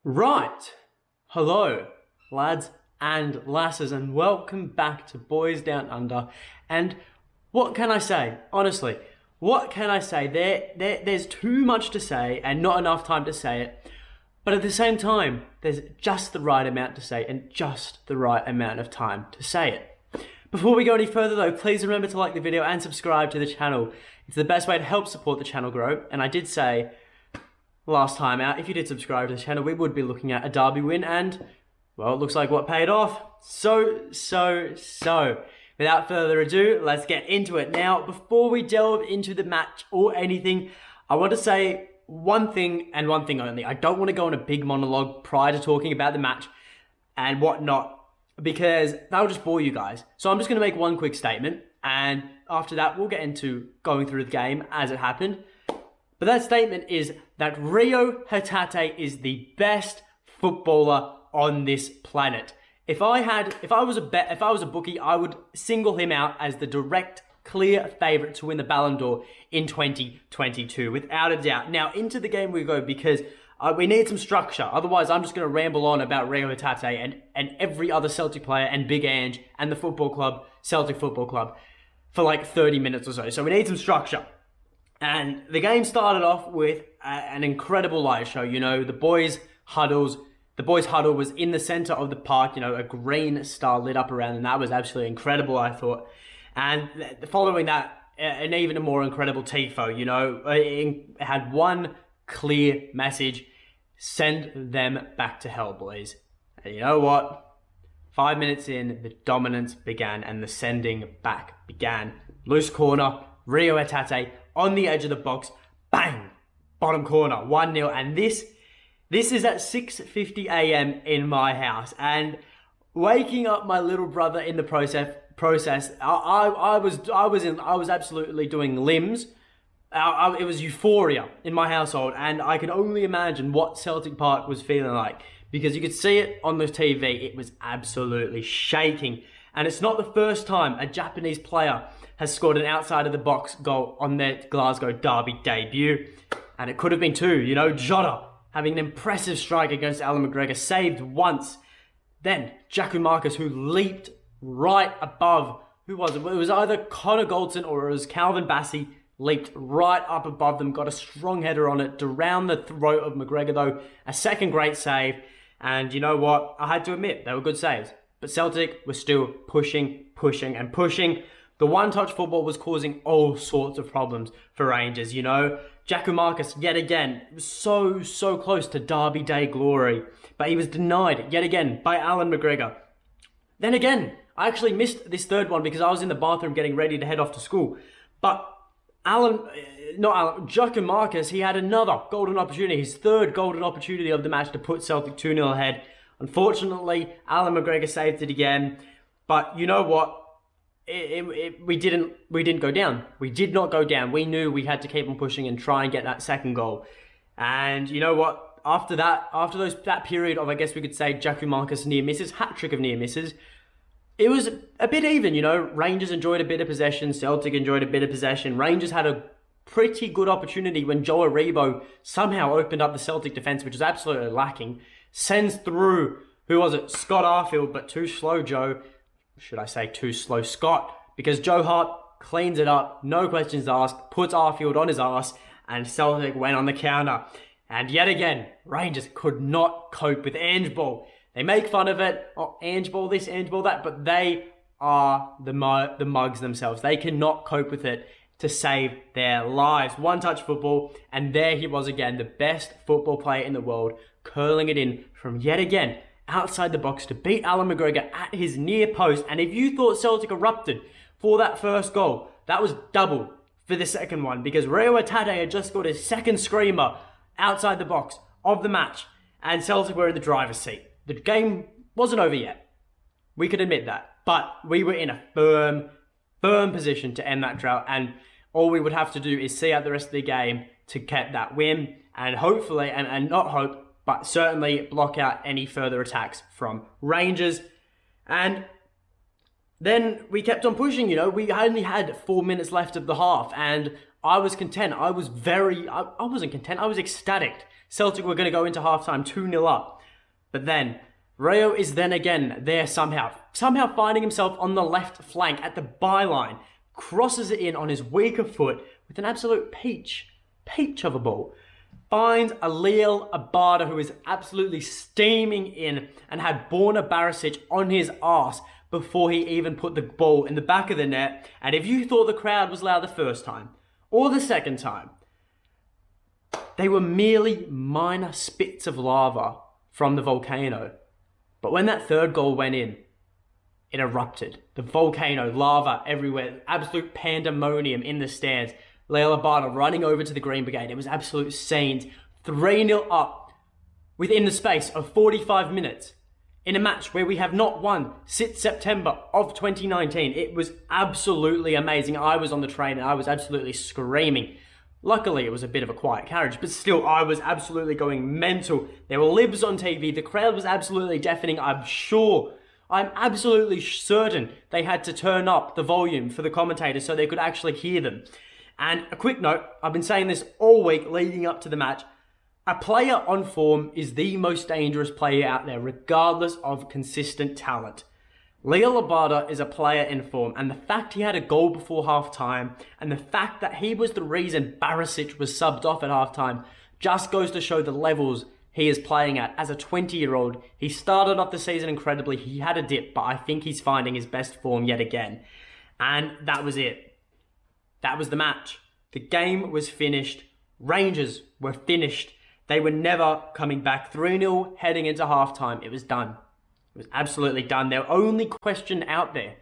Right. Hello, lads and lasses, and welcome back to Boys Down Under. And what can I say? Honestly, what can I say? There's too much to say and not enough time to say it. But at the same time, there's just the right amount to say and just the right amount of time to say it. Before we go any further though, please remember to like the video and subscribe to the channel. It's the best way to help support the channel grow. And I did say last time out, if you did subscribe to the channel, we would be looking at a derby win, and well, it looks like what paid off. So. Without further ado, let's get into it. Now, before we delve into the match or anything, I want to say one thing and one thing only. I don't want to go on a big monologue prior to talking about the match and whatnot, because that'll just bore you guys. So I'm just going to make one quick statement, and after that, we'll get into going through the game as it happened. But that statement is that Rio Hatate is the best footballer on this planet. If I was a bookie, I would single him out as the direct, clear favourite to win the Ballon d'Or in 2022, without a doubt. Now, into the game we go, because we need some structure. Otherwise, I'm just going to ramble on about Rio Hatate and every other Celtic player and Big Ange and the football club, Celtic Football Club, for like 30 minutes or so. So we need some structure. And the game started off with an incredible light show. You know, the boys' huddle was in the center of the park, you know, a green star lit up around, and that was absolutely incredible, I thought. And following that, an even more incredible tifo, you know, it had one clear message: send them back to hell, boys. And you know what? 5 minutes in, the dominance began and the sending back began. Loose corner, Rio Hatate on the edge of the box, bang, bottom corner, 1-0, and this is at 6:50 a.m. in my house, and waking up my little brother in the process. I was absolutely doing limbs. It was euphoria in my household, and I can only imagine what Celtic Park was feeling like, because you could see it on the TV. It was absolutely shaking, and it's not the first time a Japanese player has scored an outside of the box goal on their Glasgow Derby debut, and it could have been two. You know, Jota having an impressive strike against Alan McGregor, saved once. Then Marcus, who leaped right above, who was it? It was either Connor Goldson or it was Calvin Bassey, leaped right up above them, got a strong header on it to round the throat of McGregor though. A second great save, and you know what? I had to admit, they were good saves. But Celtic was still pushing. The one-touch football was causing all sorts of problems for Rangers, you know. Marcus, yet again, was so close to Derby Day glory, but he was denied yet again by Alan McGregor. Then again, I actually missed this third one because I was in the bathroom getting ready to head off to school. But Marcus, he had another golden opportunity, his third golden opportunity of the match to put Celtic 2-0 ahead. Unfortunately, Alan McGregor saved it again, but you know what? We didn't go down. We did not go down. We knew we had to keep on pushing and try and get that second goal. And you know what? After that period of, I guess we could say, Marcus near misses, hat-trick of near misses, it was a bit even, you know. Rangers enjoyed a bit of possession. Celtic enjoyed a bit of possession. Rangers had a pretty good opportunity when Joe Aribo somehow opened up the Celtic defence, which was absolutely lacking. Sends through, who was it? Scott Arfield, but too slow Joe. Should I say too slow Scott? Because Joe Hart cleans it up, no questions asked, puts Arfield on his ass, and Celtic went on the counter. And yet again, Rangers could not cope with Ange Ball. They make fun of it, oh, Ange Ball this, Ange Ball that, but they are the mugs themselves. They cannot cope with it to save their lives. One-touch football, and there he was again, the best football player in the world, curling it in from yet again outside the box to beat Alan McGregor at his near post. And if you thought Celtic erupted for that first goal, that was double for the second one, because Rio Hatate had just got his second screamer outside the box of the match, and Celtic were in the driver's seat. The game wasn't over yet. We could admit that. But we were in a firm position to end that drought, and all we would have to do is see out the rest of the game to get that win, and hopefully, and not hope, but certainly block out any further attacks from Rangers. And then we kept on pushing, you know. We only had 4 minutes left of the half, and I was content. I wasn't content. I was ecstatic Celtic were going to go into halftime 2-0 up. But then, Rayo is then again there somehow finding himself on the left flank at the byline, crosses it in on his weaker foot with an absolute peach of a ball. Finds Alil Abada, who is absolutely steaming in and had Borna Barisic on his arse before he even put the ball in the back of the net. And if you thought the crowd was loud the first time or the second time, they were merely minor spits of lava from the volcano. But when that third goal went in, it erupted. The volcano, lava everywhere, absolute pandemonium in the stands. Leila Barta running over to the Green Brigade. It was absolute scenes. 3-0 up within the space of 45 minutes in a match where we have not won since September of 2019. It was absolutely amazing. I was on the train and I was absolutely screaming. Luckily, it was a bit of a quiet carriage, but still, I was absolutely going mental. There were libs on TV. The crowd was absolutely deafening. I'm absolutely certain they had to turn up the volume for the commentators so they could actually hear them. And a quick note, I've been saying this all week leading up to the match. A player on form is the most dangerous player out there, regardless of consistent talent. Leo Labada is a player in form, and the fact he had a goal before half-time, and the fact that he was the reason Barisic was subbed off at half-time, just goes to show the levels he is playing at as a 20-year-old. He started off the season incredibly. He had a dip, but I think he's finding his best form yet again. And that was it. That was the match. The game was finished. Rangers were finished. They were never coming back. 3-0 heading into halftime. It was done. It was absolutely done. Their only question out there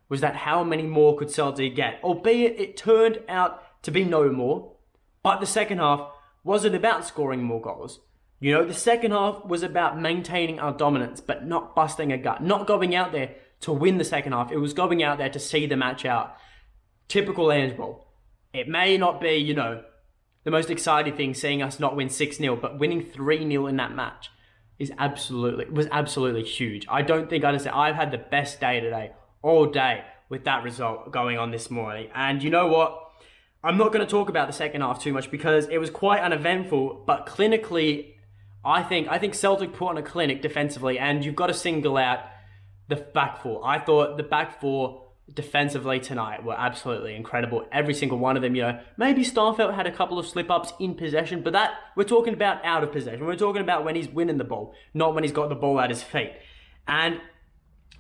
was that how many more could Celtic get? Albeit it turned out to be no more. But the second half wasn't about scoring more goals. You know, the second half was about maintaining our dominance, but not busting a gut. Not going out there to win the second half. It was going out there to see the match out. Typical Ange Bowl. It may not be, the most exciting thing seeing us not win 6-0, but winning 3-0 in that match was absolutely huge. I don't think I've had the best day today, all day, with that result going on this morning. And you know what? I'm not going to talk about the second half too much because it was quite uneventful, but clinically, I think Celtic put on a clinic defensively, and you've got to single out the back four. I thought the back four defensively tonight were absolutely incredible. Every single one of them, maybe Starfelt had a couple of slip-ups in possession, but that we're talking about out of possession. We're talking about when he's winning the ball, not when he's got the ball at his feet. And,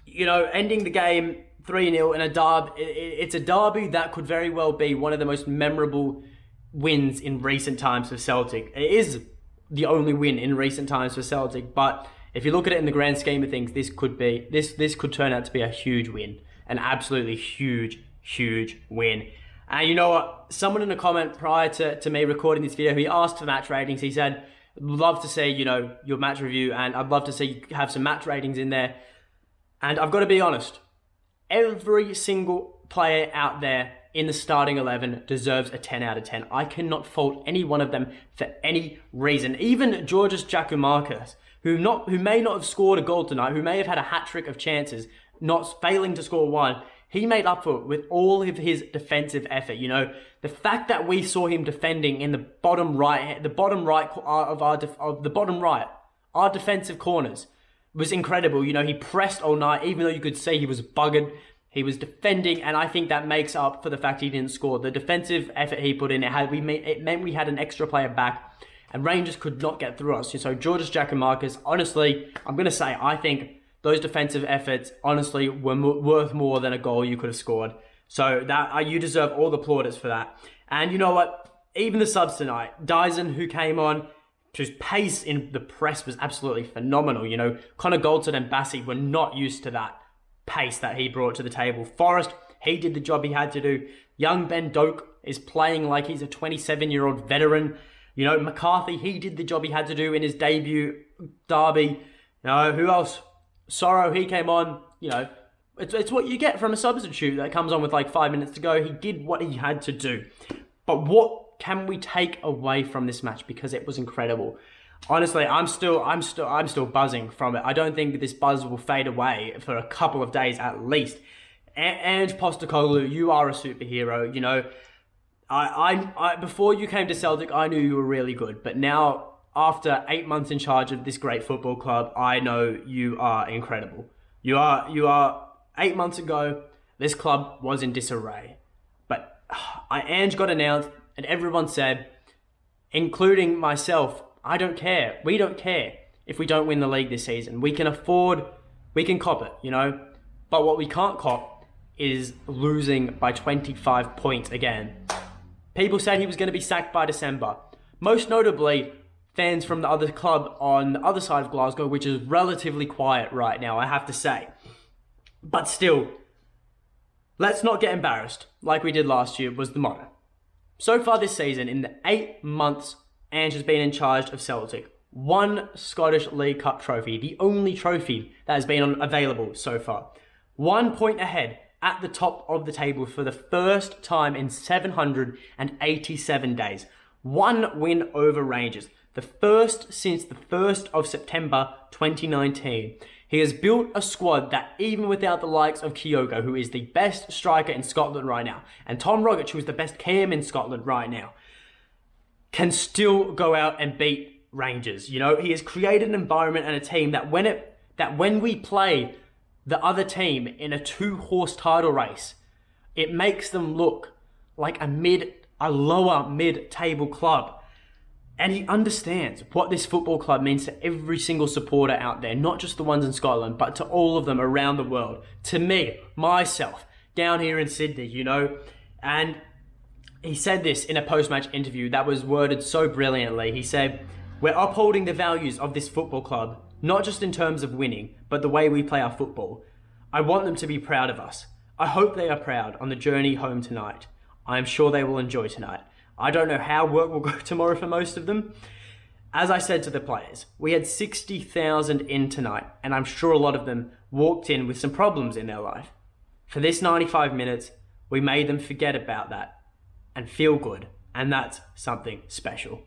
ending the game 3-0 in a derby, it's a derby that could very well be one of the most memorable wins in recent times for Celtic. It is the only win in recent times for Celtic, but if you look at it in the grand scheme of things, this could turn out to be a huge win. An absolutely huge win. And you know what? Someone in a comment prior to me recording this video, he asked for match ratings. He said, I'd love to see, your match review, and I'd love to see you have some match ratings in there. And I've got to be honest, every single player out there in the starting 11 deserves a 10 out of 10. I cannot fault any one of them for any reason. Even Georgios Giakoumakis, who may not have scored a goal tonight, who may have had a hat-trick of chances, not failing to score one, he made up for it with all of his defensive effort. The fact that we saw him defending in the bottom right our defensive corners was incredible. He pressed all night, even though you could see he was buggered. He was defending, and I think that makes up for the fact he didn't score. The defensive effort he put in, it meant we had an extra player back, and Rangers could not get through us. So Georgios Giakoumakis, honestly, I'm going to say, I think those defensive efforts, honestly, were worth more than a goal you could have scored. So that you deserve all the plaudits for that. And you know what? Even the subs tonight, Dyson, who came on, whose pace in the press was absolutely phenomenal. Connor Goldson and Bassi were not used to that pace that he brought to the table. Forrest, he did the job he had to do. Young Ben Doak is playing like he's a 27-year-old veteran. McCarthy, he did the job he had to do in his debut derby. Who else? Sorrow, he came on, it's what you get from a substitute that comes on with like 5 minutes to go. He did what he had to do. But what can we take away from this match? Because it was incredible. Honestly, I'm still buzzing from it. I don't think this buzz will fade away for a couple of days at least. Ange Postecoglou, you are a superhero. I before you came to Celtic, I knew you were really good, but now after 8 months in charge of this great football club, I know you are incredible. You are 8 months ago, this club was in disarray. But Ange got announced and everyone said, including myself, I don't care. We don't care if we don't win the league this season. We can cop it, you know? But what we can't cop is losing by 25 points again. People said he was going to be sacked by December. Most notably, fans from the other club on the other side of Glasgow, which is relatively quiet right now, I have to say. But still, let's not get embarrassed like we did last year was the motto. So far this season, in the 8 months Ange has been in charge of Celtic, 1 Scottish League Cup trophy, the only trophy that has been available so far. 1 point ahead at the top of the table for the first time in 787 days. 1 win over Rangers, the first since the 1st of September 2019. He has built a squad that, even without the likes of Kyogo, who is the best striker in Scotland right now, and Tom Rogic, who is the best cam in Scotland right now, can still go out and beat Rangers. You know, he has created an environment and a team that when we play the other team in a 2-horse title race, it makes them look like a lower mid-table club. And he understands what this football club means to every single supporter out there, not just the ones in Scotland, but to all of them around the world. To me, myself, down here in Sydney, you know. And he said this in a post-match interview that was worded so brilliantly. He said, "We're upholding the values of this football club, not just in terms of winning, but the way we play our football. I want them to be proud of us. I hope they are proud on the journey home tonight. I am sure they will enjoy tonight. I don't know how work will go tomorrow for most of them." As I said to the players, we had 60,000 in tonight, and I'm sure a lot of them walked in with some problems in their life. For this 95 minutes, we made them forget about that and feel good, and that's something special.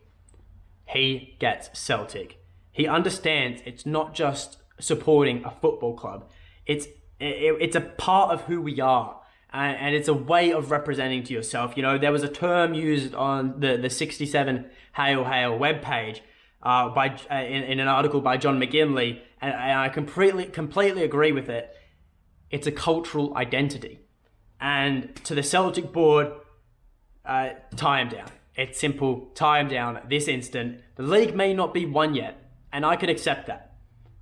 He gets Celtic. He understands it's not just supporting a football club. It's a part of who we are. And it's a way of representing to yourself. You know, there was a term used on the 67 Hail Hail webpage in an article by John McGinley, and I completely agree with it. It's a cultural identity. And to the Celtic board, tie him down. It's simple, tie him down at this instant. The league may not be won yet, and I can accept that.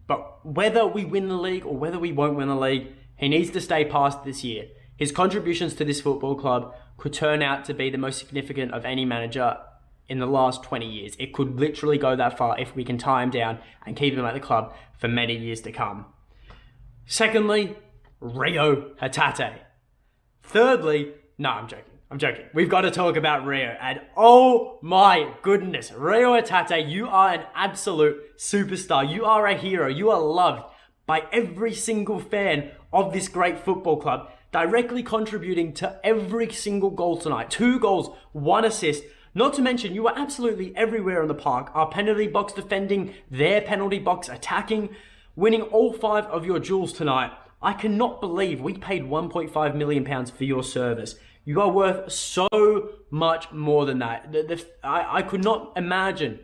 But whether we win the league or whether we won't win the league, he needs to stay past this year. His contributions to this football club could turn out to be the most significant of any manager in the last 20 years. It could literally go that far if we can tie him down and keep him at the club for many years to come. Secondly, Rio Hatate. Thirdly, no, I'm joking. We've got to talk about Rio. And oh my goodness, Rio Hatate, you are an absolute superstar. You are a hero. You are loved by every single fan of this great football club, directly contributing to every single goal tonight. 2 goals, 1 assist. Not to mention, you were absolutely everywhere in the park. Our penalty box defending, their penalty box attacking, winning all 5 of your duels tonight. I cannot believe we paid £1.5 million for your service. You are worth so much more than that. I could not imagine,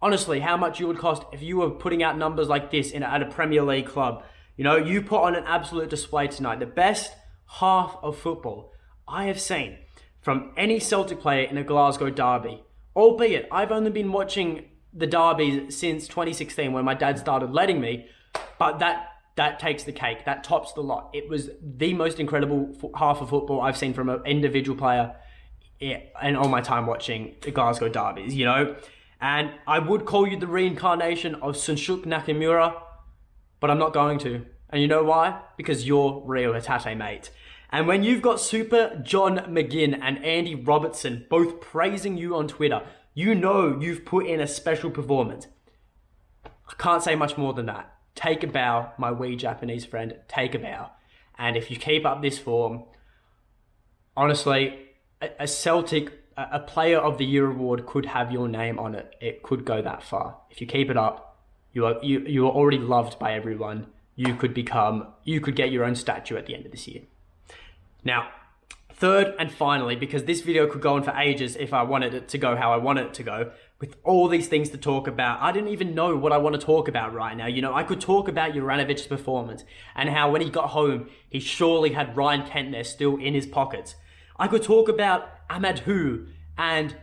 honestly, how much you would cost if you were putting out numbers like this at a Premier League club. You know, you put on an absolute display tonight. The best half of football I have seen from any Celtic player in a Glasgow Derby. Albeit, I've only been watching the derbies since 2016 when my dad started letting me, but that takes the cake. That tops the lot. It was the most incredible half of football I've seen from an individual player in all my time watching the Glasgow Derbies, you know. And I would call you the reincarnation of Sunshuk Nakamura, but I'm not going to. And you know why? Because you're Rio Hatate, mate. And when you've got Super John McGinn and Andy Robertson both praising you on Twitter, you know you've put in a special performance. I can't say much more than that. Take a bow, my wee Japanese friend. Take a bow. And if you keep up this form, honestly, a Celtic, a Player of the Year award could have your name on it. It could go that far. If you keep it up, you are already loved by everyone. You could get your own statue at the end of this year. Now, third and finally, because this video could go on for ages if I wanted it to go how I want it to go, with all these things to talk about. I didn't even know what I want to talk about right now. I could talk about Juranovic's performance and how when he got home, he surely had Ryan Kent there still in his pockets. I could talk about Amadou and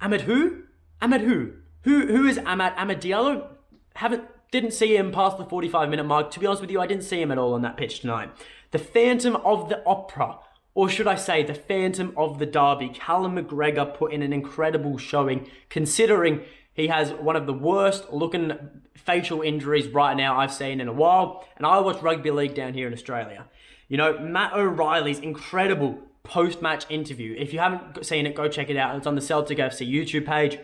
Amadou? Who is Amad Diallo? Didn't see him past the 45-minute mark. To be honest with you, I didn't see him at all on that pitch tonight. The Phantom of the Opera, or should I say the Phantom of the Derby, Callum McGregor put in an incredible showing, considering he has one of the worst looking facial injuries right now I've seen in a while. And I watch rugby league down here in Australia. Matt O'Reilly's incredible post-match interview. If you haven't seen it, go check it out. It's on the Celtic FC YouTube page.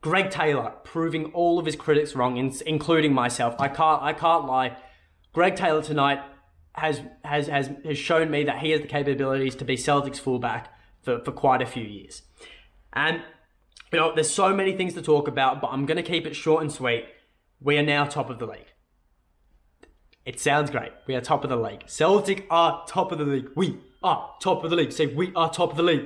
Greg Taylor proving all of his critics wrong, including myself. I can't lie. Greg Taylor tonight has shown me that he has the capabilities to be Celtic's fullback for quite a few years. And there's so many things to talk about, but I'm going to keep it short and sweet. We are now top of the league. It sounds great. We are top of the league. Celtic are top of the league. We are top of the league. Say, we are top of the league.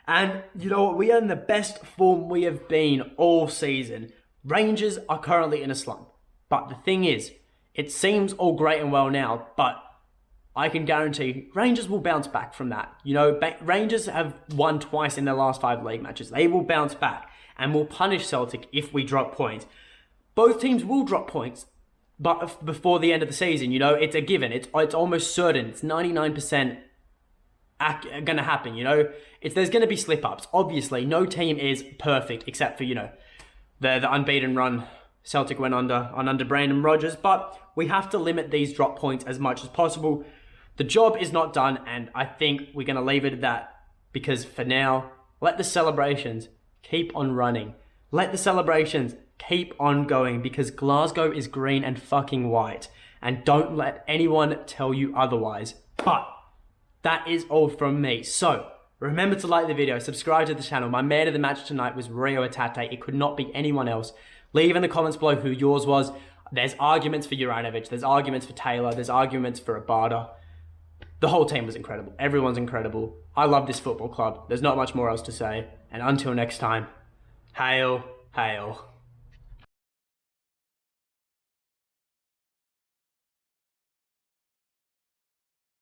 And you know what? We are in the best form we have been all season. Rangers are currently in a slump. But the thing is, it seems all great and well now, but I can guarantee Rangers will bounce back from that. Rangers have won twice in their last 5 league matches. They will bounce back and will punish Celtic if we drop points. Both teams will drop points, but before the end of the season, it's a given. It's almost certain. It's 99% going to happen. There's going to be slip-ups. Obviously, no team is perfect except for, the unbeaten run Celtic went under Brandon Rodgers, but we have to limit these drop points as much as possible. The job is not done, and I think we're going to leave it at that, because for now, let the celebrations keep on running. Let the celebrations keep on going, because Glasgow is green and fucking white, and don't let anyone tell you otherwise. But that is all from me. So remember to like the video, subscribe to the channel. My man of the match tonight was Rio Atate. It could not be anyone else. Leave in the comments below who yours was. There's arguments for Juranovic. There's arguments for Taylor. There's arguments for Abada. The whole team was incredible. Everyone's incredible. I love this football club. There's not much more else to say. And until next time, hail, hail.